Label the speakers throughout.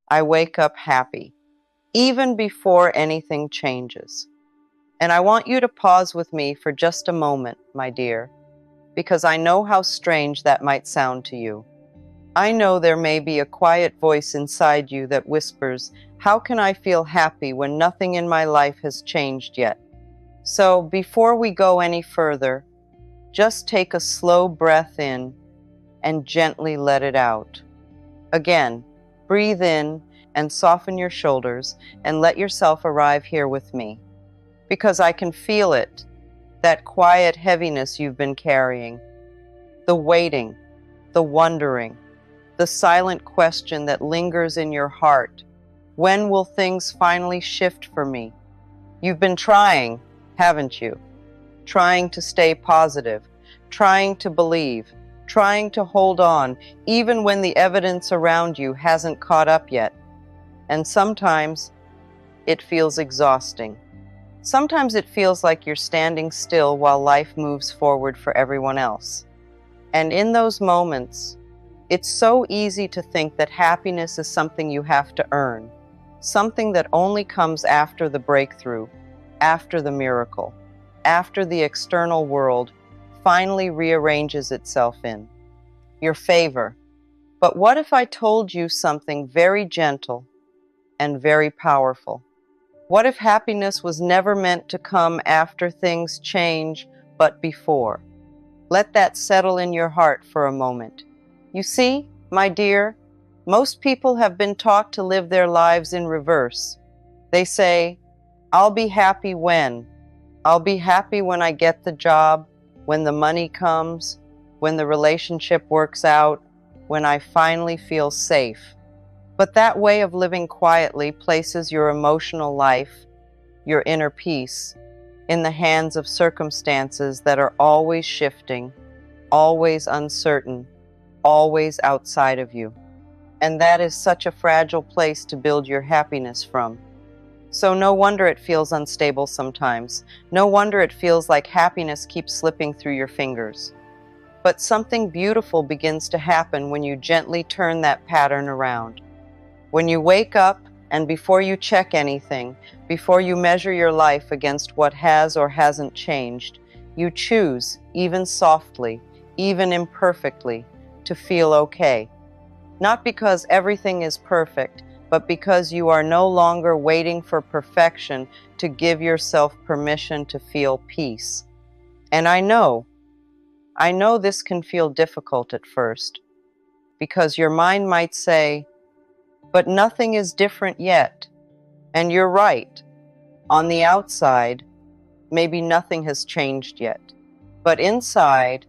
Speaker 1: I wake up happy, even before anything changes. And I want you to pause with me for just a moment, my dear, because I know how strange that might sound to you. I know there may be a quiet voice inside you that whispers, "How can I feel happy when nothing in my life has changed yet?" So before we go any further, just take a slow breath in and gently let it out. Again, breathe in and soften your shoulders and let yourself arrive here with me, because I can feel it, that quiet heaviness you've been carrying, the waiting, the wondering, the silent question that lingers in your heart. When will things finally shift for me? You've been trying, haven't you? Trying to stay positive, trying to believe, trying to hold on, even when the evidence around you hasn't caught up yet. And sometimes it feels exhausting. Sometimes it feels like you're standing still while life moves forward for everyone else. And in those moments, it's so easy to think that happiness is something you have to earn, something that only comes after the breakthrough, after the miracle, after the external world finally rearranges itself in your favor. But what if I told you something very gentle and very powerful? What if happiness was never meant to come after things change, but before? Let that settle in your heart for a moment. You see, my dear, most people have been taught to live their lives in reverse. They say, "I'll be happy when. I'll be happy when I get the job, when the money comes, when the relationship works out, when I finally feel safe." But that way of living quietly places your emotional life, your inner peace, in the hands of circumstances that are always shifting, always uncertain, always outside of you. And that is such a fragile place to build your happiness from. So no wonder it feels unstable sometimes. No wonder it feels like happiness keeps slipping through your fingers. But something beautiful begins to happen when you gently turn that pattern around. When you wake up and before you check anything, before you measure your life against what has or hasn't changed, you choose, even softly, even imperfectly, to feel okay. Not because everything is perfect, but because you are no longer waiting for perfection to give yourself permission to feel peace. And I know this can feel difficult at first, because your mind might say, "But nothing is different yet." And you're right. On the outside, maybe nothing has changed yet. But inside,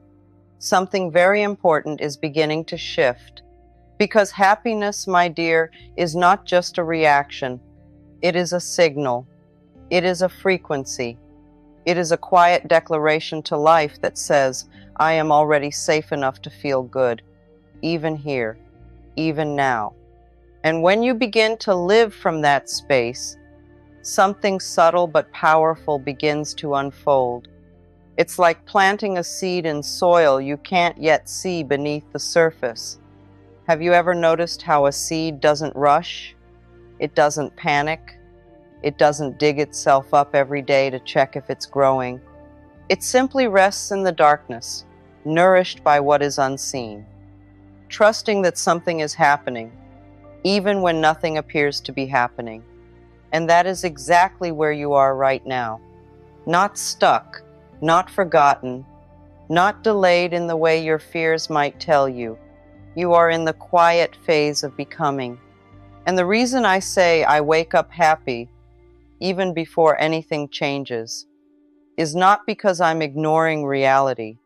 Speaker 1: something very important is beginning to shift. Because happiness, my dear, is not just a reaction. It is a signal. It is a frequency. It is a quiet declaration to life that says, "I am already safe enough to feel good, even here, even now." And when you begin to live from that space, something subtle but powerful begins to unfold. It's like planting a seed in soil you can't yet see beneath the surface. Have you ever noticed how a seed doesn't rush? It doesn't panic. It doesn't dig itself up every day to check if it's growing. It simply rests in the darkness, nourished by what is unseen, trusting that something is happening, even when nothing appears to be happening. And that is exactly where you are right now. Not stuck, not forgotten, not delayed in the way your fears might tell you. You are in the quiet phase of becoming. And the reason I say I wake up happy, even before anything changes, is not because I'm ignoring reality.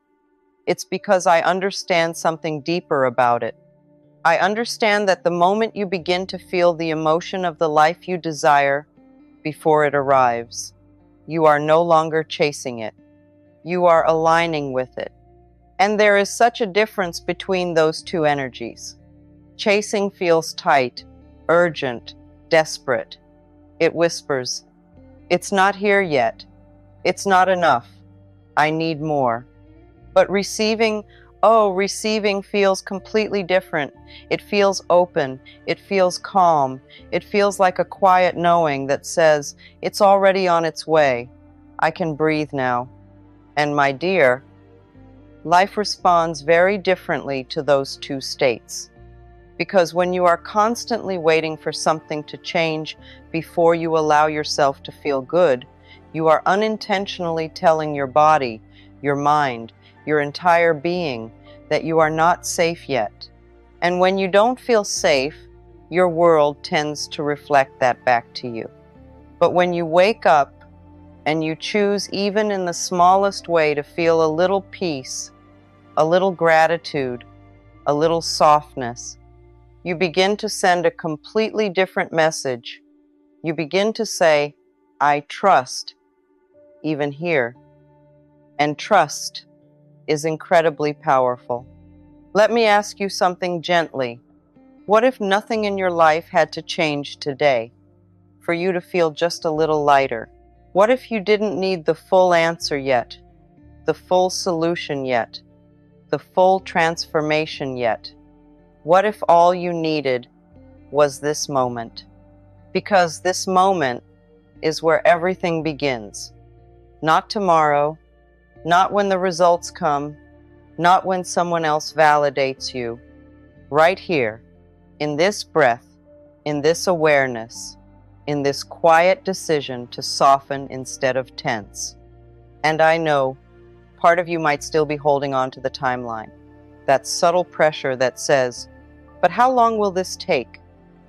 Speaker 1: It's because I understand something deeper about it. I understand that the moment you begin to feel the emotion of the life you desire before it arrives, you are no longer chasing it. You are aligning with it. And there is such a difference between those two energies. Chasing feels tight, urgent, desperate. It whispers, "It's not here yet. It's not enough. I need more." But receiving Oh, receiving feels completely different. It feels open. It feels calm. It feels like a quiet knowing that says, it's already on its way. I can breathe now. And my dear, life responds very differently to those two states. Because when you are constantly waiting for something to change before you allow yourself to feel good, you are unintentionally telling your body, your mind, your entire being that you are not safe yet. And when you don't feel safe, your world tends to reflect that back to you. But when you wake up and you choose, even in the smallest way, to feel a little peace, a little gratitude, a little softness, you begin to send a completely different message. You begin to say, I trust, even here. And trust is incredibly powerful. Let me ask you something gently. What if nothing in your life had to change today for you to feel just a little lighter? What if you didn't need the full answer yet, the full solution yet, the full transformation yet? What if all you needed was this moment? Because this moment is where everything begins. Not tomorrow, not when the results come, not when someone else validates you. Right here, in this breath, in this awareness, in this quiet decision to soften instead of tense. And I know part of you might still be holding on to the timeline, that subtle pressure that says, but how long will this take?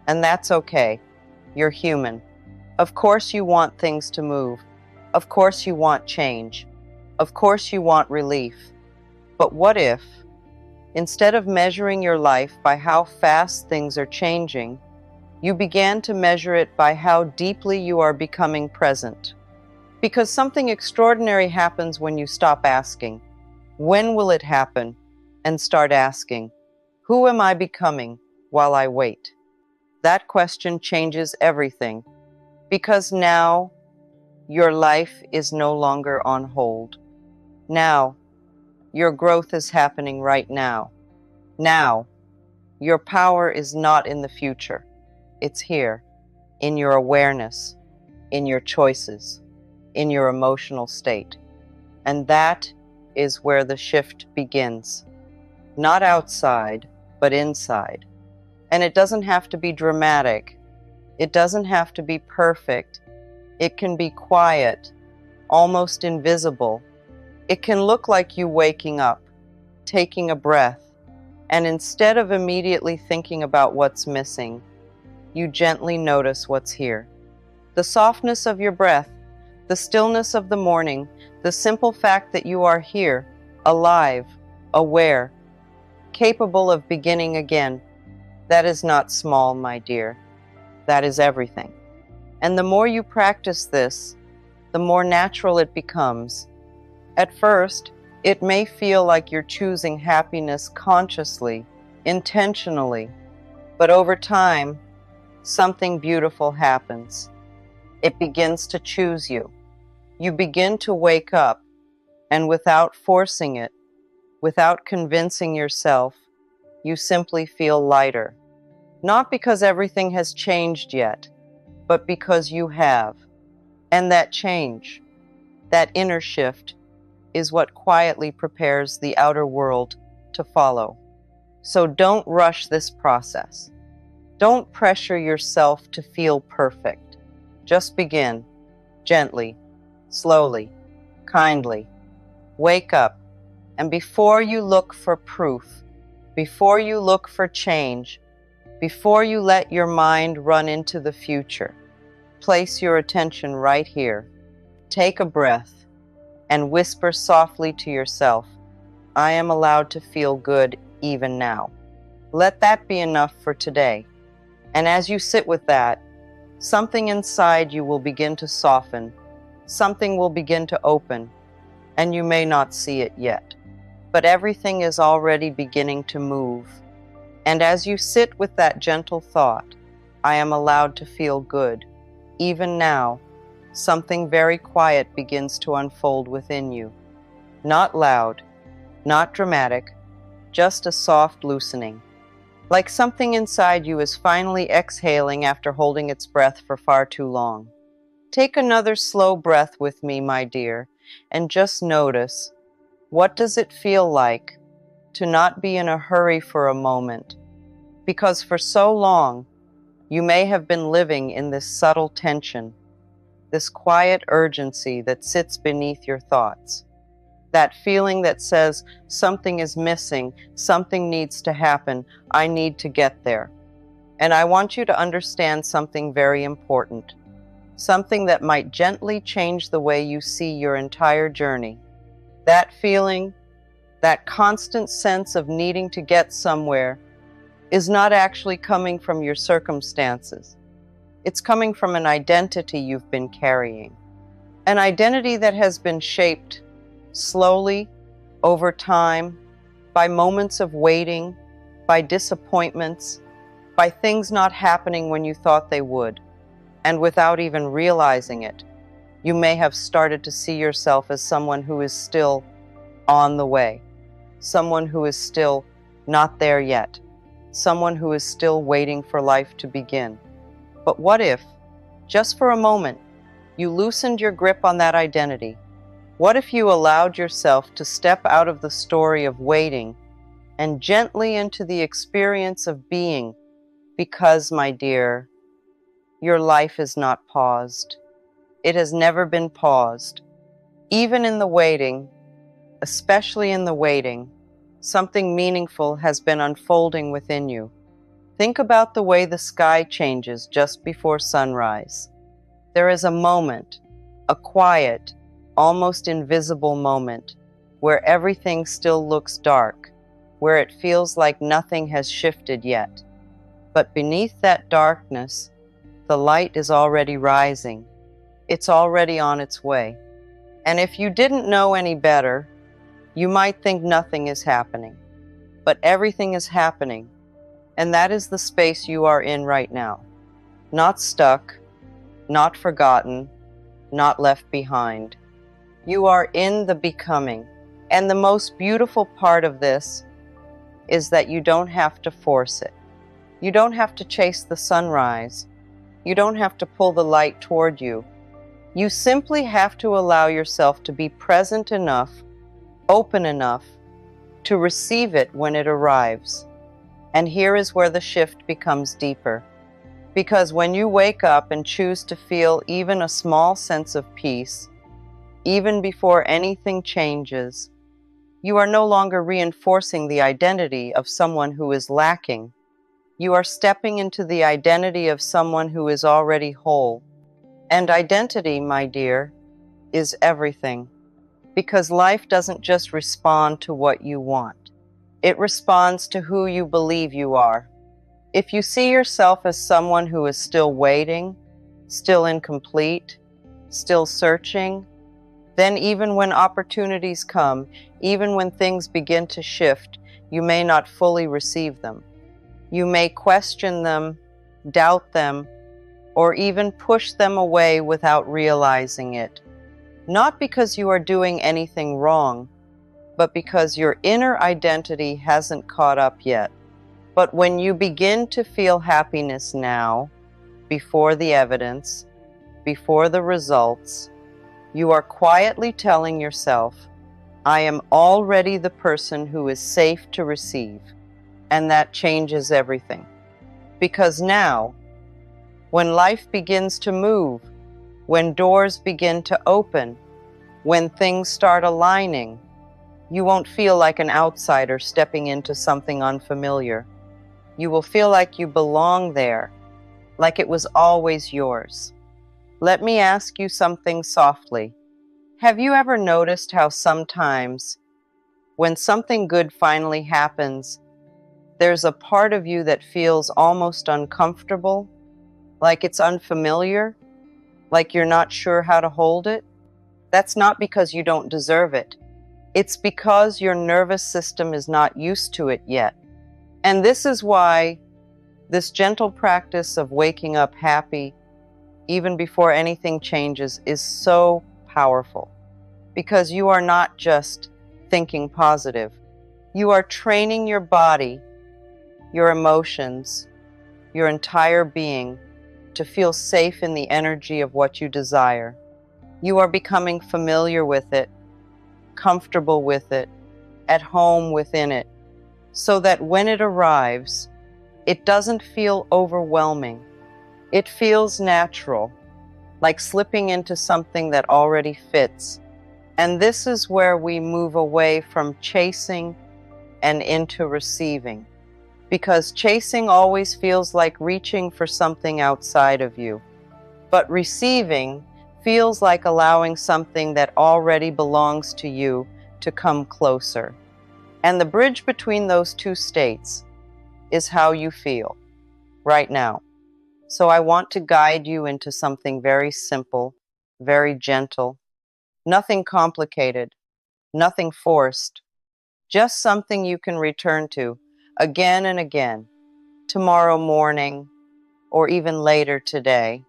Speaker 1: And that's okay. You're human. Of course you want things to move. Of course you want change. Of course you want relief. But what if, instead of measuring your life by how fast things are changing, you began to measure it by how deeply you are becoming present? Because something extraordinary happens when you stop asking, when will it happen? And start asking, who am I becoming while I wait? That question changes everything, because now your life is no longer on hold. Now, your growth is happening right now. Now, your power is not in the future. It's here, in your awareness, in your choices, in your emotional state. And that is where the shift begins. Not outside, but inside. And it doesn't have to be dramatic. It doesn't have to be perfect. It can be quiet, almost invisible. It can look like you waking up, taking a breath, and instead of immediately thinking about what's missing, you gently notice what's here. The softness of your breath, the stillness of the morning, the simple fact that you are here, alive, aware, capable of beginning again. That is not small, my dear. That is everything. And the more you practice this, the more natural it becomes. At first, it may feel like you're choosing happiness consciously, intentionally, but over time, something beautiful happens. It begins to choose you. You begin to wake up, and without forcing it, without convincing yourself, you simply feel lighter. Not because everything has changed yet, but because you have. And that change, that inner shift, is what quietly prepares the outer world to follow. So don't rush this process. Don't pressure yourself to feel perfect. Just begin, gently, slowly, kindly. Wake up, and before you look for proof, before you look for change, before you let your mind run into the future, place your attention right here. Take a breath and whisper softly to yourself, I am allowed to feel good even now. Let that be enough for today. And as you sit with that, something inside you will begin to soften, something will begin to open, and you may not see it yet. But everything is already beginning to move. And as you sit with that gentle thought, I am allowed to feel good, even now, something very quiet begins to unfold within you. Not loud, not dramatic, just a soft loosening, like something inside you is finally exhaling after holding its breath for far too long. Take another slow breath with me, my dear, and just notice, what does it feel like to not be in a hurry for a moment? Because for so long, you may have been living in this subtle tension, this quiet urgency that sits beneath your thoughts. That feeling that says, something is missing, something needs to happen, I need to get there. And I want you to understand something very important, something that might gently change the way you see your entire journey. That feeling, that constant sense of needing to get somewhere, is not actually coming from your circumstances. It's coming from an identity you've been carrying. An identity that has been shaped slowly, over time, by moments of waiting, by disappointments, by things not happening when you thought they would. And without even realizing it, you may have started to see yourself as someone who is still on the way, someone who is still not there yet, someone who is still waiting for life to begin. But what if, just for a moment, you loosened your grip on that identity? What if you allowed yourself to step out of the story of waiting and gently into the experience of being? Because, my dear, your life is not paused. It has never been paused. Even in the waiting, especially in the waiting, something meaningful has been unfolding within you. Think about the way the sky changes just before sunrise. There is a moment, a quiet, almost invisible moment, where everything still looks dark, where it feels like nothing has shifted yet. But beneath that darkness, the light is already rising. It's already on its way. And if you didn't know any better, you might think nothing is happening. But everything is happening. And that is the space you are in right now. Not stuck, not forgotten, not left behind. You are in the becoming. And the most beautiful part of this is that you don't have to force it. You don't have to chase the sunrise. You don't have to pull the light toward you. You simply have to allow yourself to be present enough, open enough, to receive it when it arrives. And here is where the shift becomes deeper. Because when you wake up and choose to feel even a small sense of peace, even before anything changes, you are no longer reinforcing the identity of someone who is lacking. You are stepping into the identity of someone who is already whole. And identity, my dear, is everything. Because life doesn't just respond to what you want. It responds to who you believe you are. If you see yourself as someone who is still waiting, still incomplete, still searching, then even when opportunities come, even when things begin to shift, you may not fully receive them. You may question them, doubt them, or even push them away without realizing it. Not because you are doing anything wrong, but because your inner identity hasn't caught up yet. But when you begin to feel happiness now, before the evidence, before the results, you are quietly telling yourself, I am already the person who is safe to receive. And that changes everything. Because now, when life begins to move, when doors begin to open, when things start aligning, you won't feel like an outsider stepping into something unfamiliar. You will feel like you belong there, like it was always yours. Let me ask you something softly. Have you ever noticed how sometimes, when something good finally happens, there's a part of you that feels almost uncomfortable, like it's unfamiliar, like you're not sure how to hold it? That's not because you don't deserve it. It's because your nervous system is not used to it yet. And this is why this gentle practice of waking up happy, even before anything changes, is so powerful. Because you are not just thinking positive. You are training your body, your emotions, your entire being to feel safe in the energy of what you desire. You are becoming familiar with it, comfortable with it, at home within it, so that when it arrives, it doesn't feel overwhelming. It feels natural, like slipping into something that already fits. And this is where we move away from chasing and into receiving. Because chasing always feels like reaching for something outside of you. But receiving feels like allowing something that already belongs to you to come closer. And the bridge between those two states is how you feel right now. So I want to guide you into something very simple, very gentle, nothing complicated, nothing forced, just something you can return to again and again, tomorrow morning, or even later today.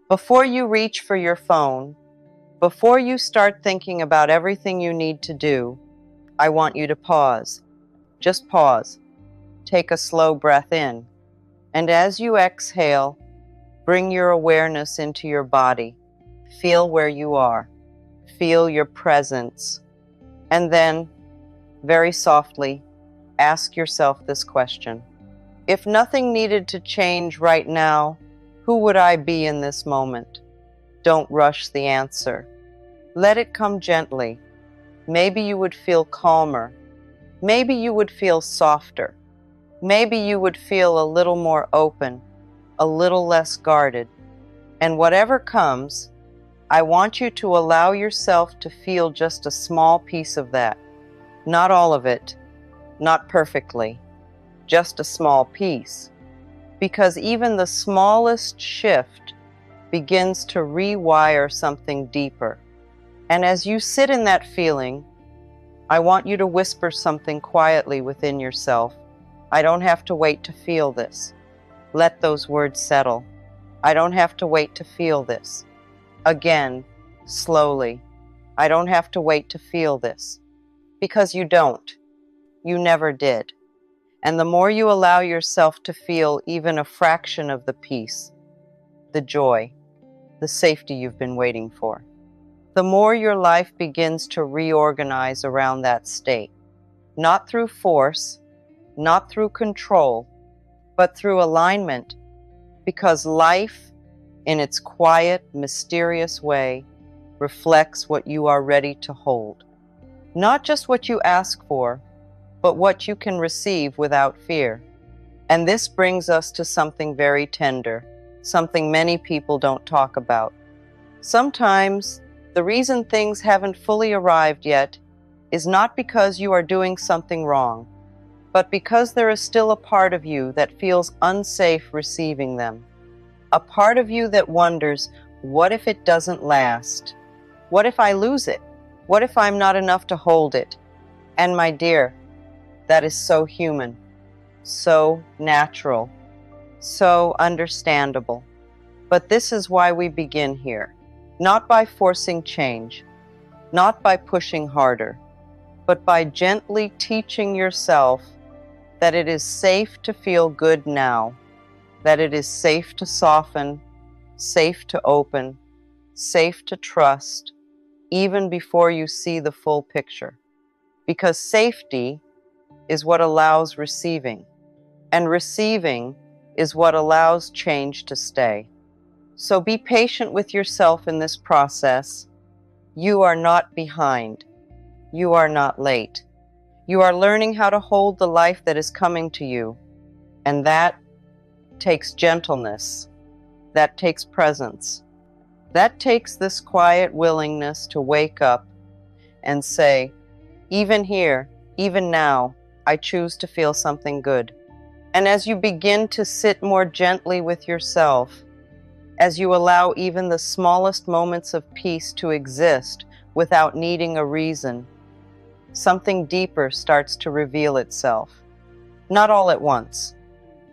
Speaker 1: Before you reach for your phone, before you start thinking about everything you need to do, I want you to pause. Just pause. Take a slow breath in. And as you exhale, bring your awareness into your body. Feel where you are. Feel your presence. And then, very softly, ask yourself this question. If nothing needed to change right now, who would I be in this moment? Don't rush the answer. Let it come gently. Maybe you would feel calmer. Maybe you would feel softer. Maybe you would feel a little more open, a little less guarded. And whatever comes, I want you to allow yourself to feel just a small piece of that. Not all of it, not perfectly, just a small piece. Because even the smallest shift begins to rewire something deeper. And as you sit in that feeling, I want you to whisper something quietly within yourself. I don't have to wait to feel this. Let those words settle. I don't have to wait to feel this. Again, slowly. I don't have to wait to feel this. Because you don't. You never did. And the more you allow yourself to feel even a fraction of the peace, the joy, the safety you've been waiting for, the more your life begins to reorganize around that state. Not through force, not through control, but through alignment, because life, in its quiet, mysterious way, reflects what you are ready to hold. Not just what you ask for, but what you can receive without fear. And this brings us to something very tender, something many people don't talk about. Sometimes the reason things haven't fully arrived yet is not because you are doing something wrong, but because there is still a part of you that feels unsafe receiving them. A part of you that wonders, what if it doesn't last? What if I lose it? What if I'm not enough to hold it? And my dear, that is so human, so natural, so understandable. But this is why we begin here. Not by forcing change, not by pushing harder, but by gently teaching yourself that it is safe to feel good now, that it is safe to soften, safe to open, safe to trust, even before you see the full picture. Because safety is what allows receiving, and receiving is what allows change to stay. So be patient with yourself in this process. You are not behind. You are not late. You are learning how to hold the life that is coming to you, and that takes gentleness. That takes presence. That takes this quiet willingness to wake up and say, even here, even now, I choose to feel something good. And as you begin to sit more gently with yourself, as you allow even the smallest moments of peace to exist without needing a reason, something deeper starts to reveal itself. Not all at once,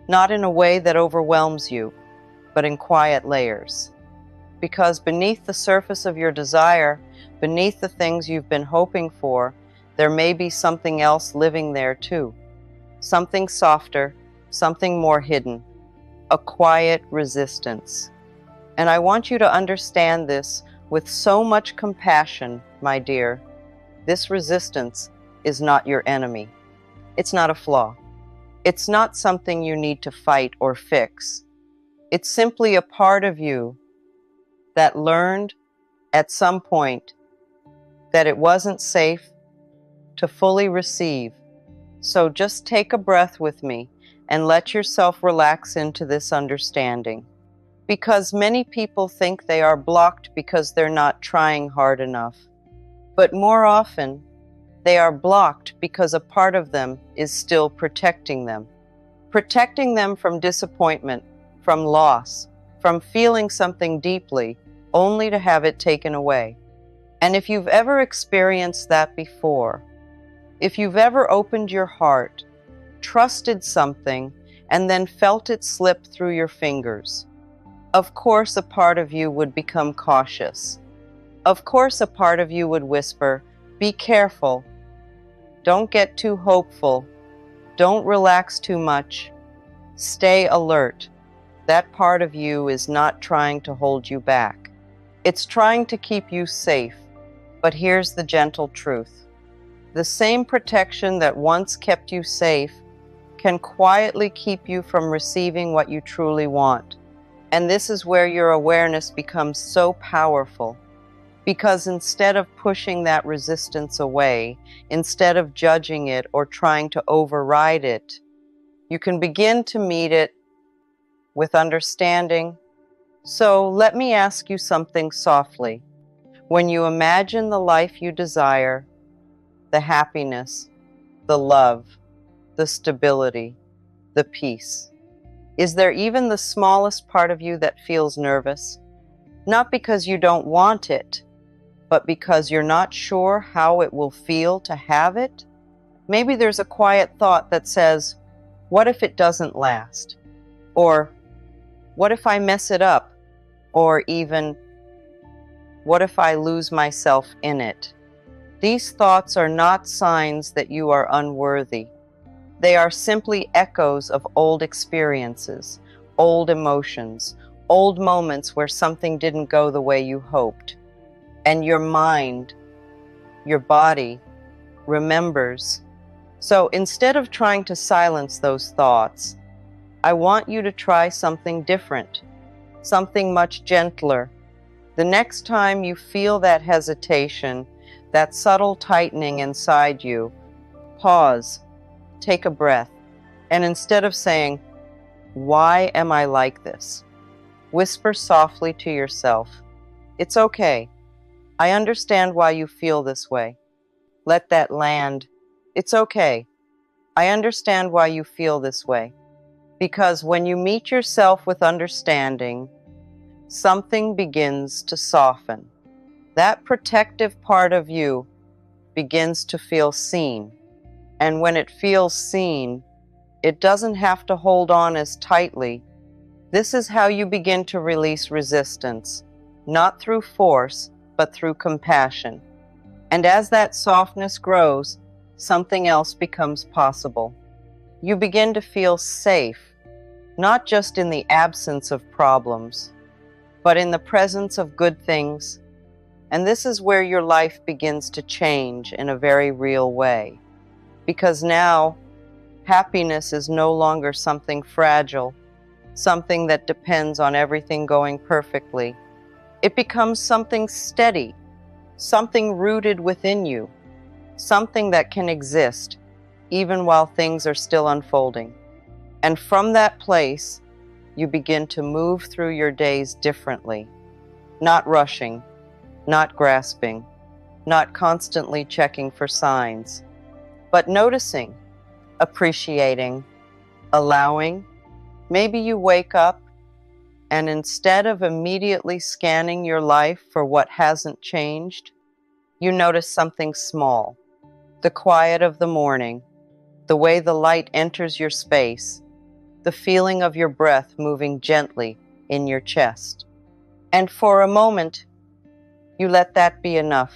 Speaker 1: not in a way that overwhelms you, but in quiet layers. Because beneath the surface of your desire, beneath the things you've been hoping for, there may be something else living there too. Something softer, something more hidden, a quiet resistance. And I want you to understand this with so much compassion, my dear. This resistance is not your enemy. It's not a flaw. It's not something you need to fight or fix. It's simply a part of you that learned at some point that it wasn't safe to fully receive. So just take a breath with me and let yourself relax into this understanding. Because many people think they are blocked because they're not trying hard enough. But more often, they are blocked because a part of them is still protecting them from disappointment, from loss, from feeling something deeply, only to have it taken away. And if you've ever experienced that before, if you've ever opened your heart, trusted something, and then felt it slip through your fingers, of course a part of you would become cautious. Of course a part of you would whisper, "Be careful. Don't get too hopeful. Don't relax too much. Stay alert." That part of you is not trying to hold you back. It's trying to keep you safe. But here's the gentle truth. The same protection that once kept you safe can quietly keep you from receiving what you truly want. And this is where your awareness becomes so powerful. Because instead of pushing that resistance away, instead of judging it or trying to override it, you can begin to meet it with understanding. So let me ask you something softly. When you imagine the life you desire, the happiness, the love, the stability, the peace, is there even the smallest part of you that feels nervous? Not because you don't want it, but because you're not sure how it will feel to have it? Maybe there's a quiet thought that says, what if it doesn't last? Or, what if I mess it up? Or even, what if I lose myself in it? These thoughts are not signs that you are unworthy. They are simply echoes of old experiences, old emotions, old moments where something didn't go the way you hoped. And your mind, your body, remembers. So instead of trying to silence those thoughts, I want you to try something different, something much gentler. The next time you feel that hesitation, that subtle tightening inside you, pause, take a breath, and instead of saying, "Why am I like this?" whisper softly to yourself, "It's okay. I understand why you feel this way." Let that land. It's okay. I understand why you feel this way. Because when you meet yourself with understanding, something begins to soften. That protective part of you begins to feel seen. And when it feels seen, it doesn't have to hold on as tightly. This is how you begin to release resistance, not through force, but through compassion. And as that softness grows, something else becomes possible. You begin to feel safe, not just in the absence of problems, but in the presence of good things. And this is where your life begins to change in a very real way. Because now, happiness is no longer something fragile, something that depends on everything going perfectly. It becomes something steady, something rooted within you, something that can exist even while things are still unfolding. And from that place, you begin to move through your days differently, not rushing, not grasping, not constantly checking for signs, but noticing, appreciating, allowing. Maybe you wake up and instead of immediately scanning your life for what hasn't changed, you notice something small, the quiet of the morning, the way the light enters your space, the feeling of your breath moving gently in your chest. And for a moment, you let that be enough.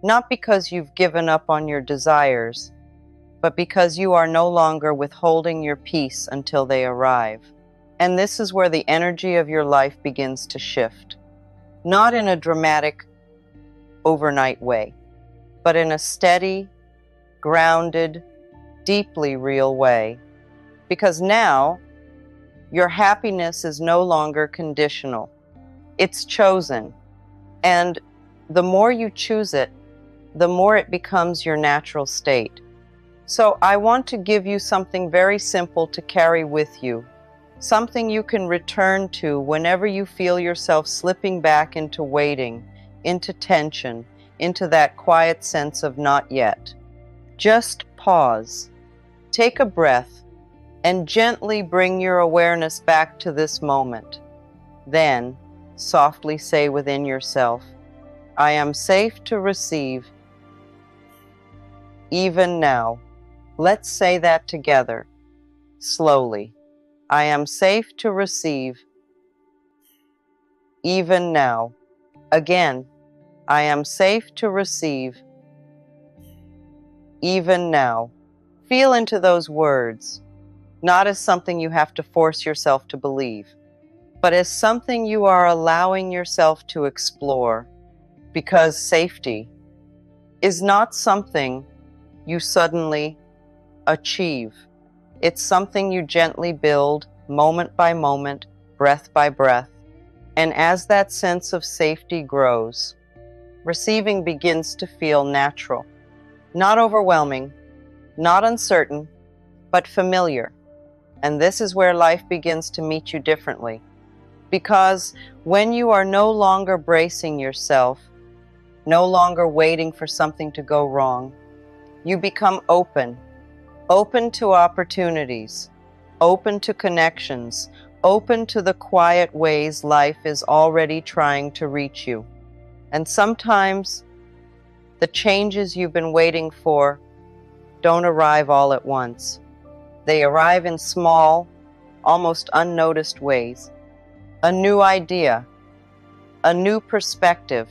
Speaker 1: not because you've given up on your desires, but because you are no longer withholding your peace until they arrive. And this is where the energy of your life begins to shift, not in a dramatic, overnight way, but in a steady, grounded, deeply real way. Because now, your happiness is no longer conditional. It's chosen. And the more you choose it, the more it becomes your natural state. So I want to give you something very simple to carry with you, something you can return to whenever you feel yourself slipping back into waiting, into tension, into that quiet sense of not yet. Just pause, take a breath, and gently bring your awareness back to this moment. Then, softly say within yourself, I am safe to receive, even now. Let's say that together, slowly. I am safe to receive, even now. Again, I am safe to receive, even now. Feel into those words, not as something you have to force yourself to believe, but as something you are allowing yourself to explore, because safety is not something you suddenly achieve. It's something you gently build, moment by moment, breath by breath. And as that sense of safety grows, receiving begins to feel natural, not overwhelming, not uncertain, but familiar. And this is where life begins to meet you differently. Because when you are no longer bracing yourself, no longer waiting for something to go wrong, you become open to opportunities, open to connections, open to the quiet ways life is already trying to reach you. And sometimes the changes you've been waiting for don't arrive all at once. They arrive in small, almost unnoticed ways. A new idea, a new perspective,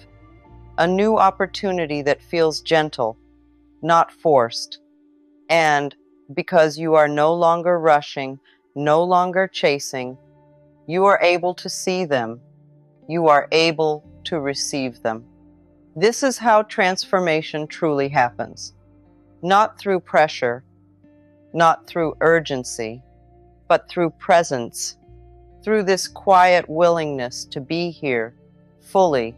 Speaker 1: a new opportunity that feels gentle, not forced. And because you are no longer rushing, no longer chasing, you are able to see them. You are able to receive them. This is how transformation truly happens. Not through pressure, not through urgency, but through presence, through this quiet willingness to be here, fully,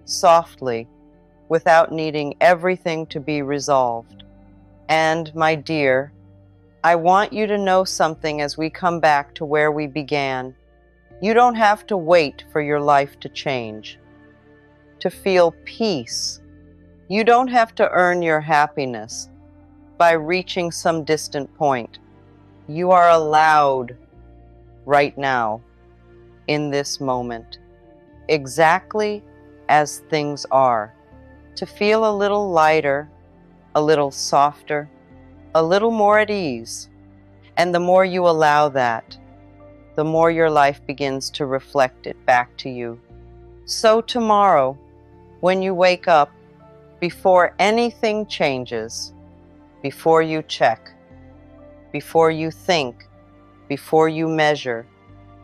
Speaker 1: softly, without needing everything to be resolved. And, my dear, I want you to know something as we come back to where we began. You don't have to wait for your life to change, to feel peace. You don't have to earn your happiness by reaching some distant point. You are allowed right now, in this moment, exactly as things are, to feel a little lighter, a little softer, a little more at ease. And the more you allow that, the more your life begins to reflect it back to you. So tomorrow, when you wake up, before anything changes, before you check, before you think, before you measure,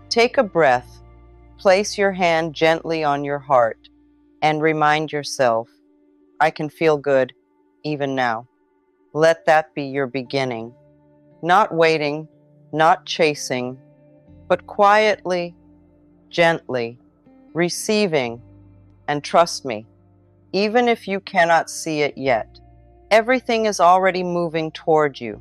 Speaker 1: take a breath, place your hand gently on your heart, and remind yourself, I can feel good even now. Let that be your beginning. Not waiting, not chasing, but quietly, gently, receiving. And trust me, even if you cannot see it yet, everything is already moving toward you.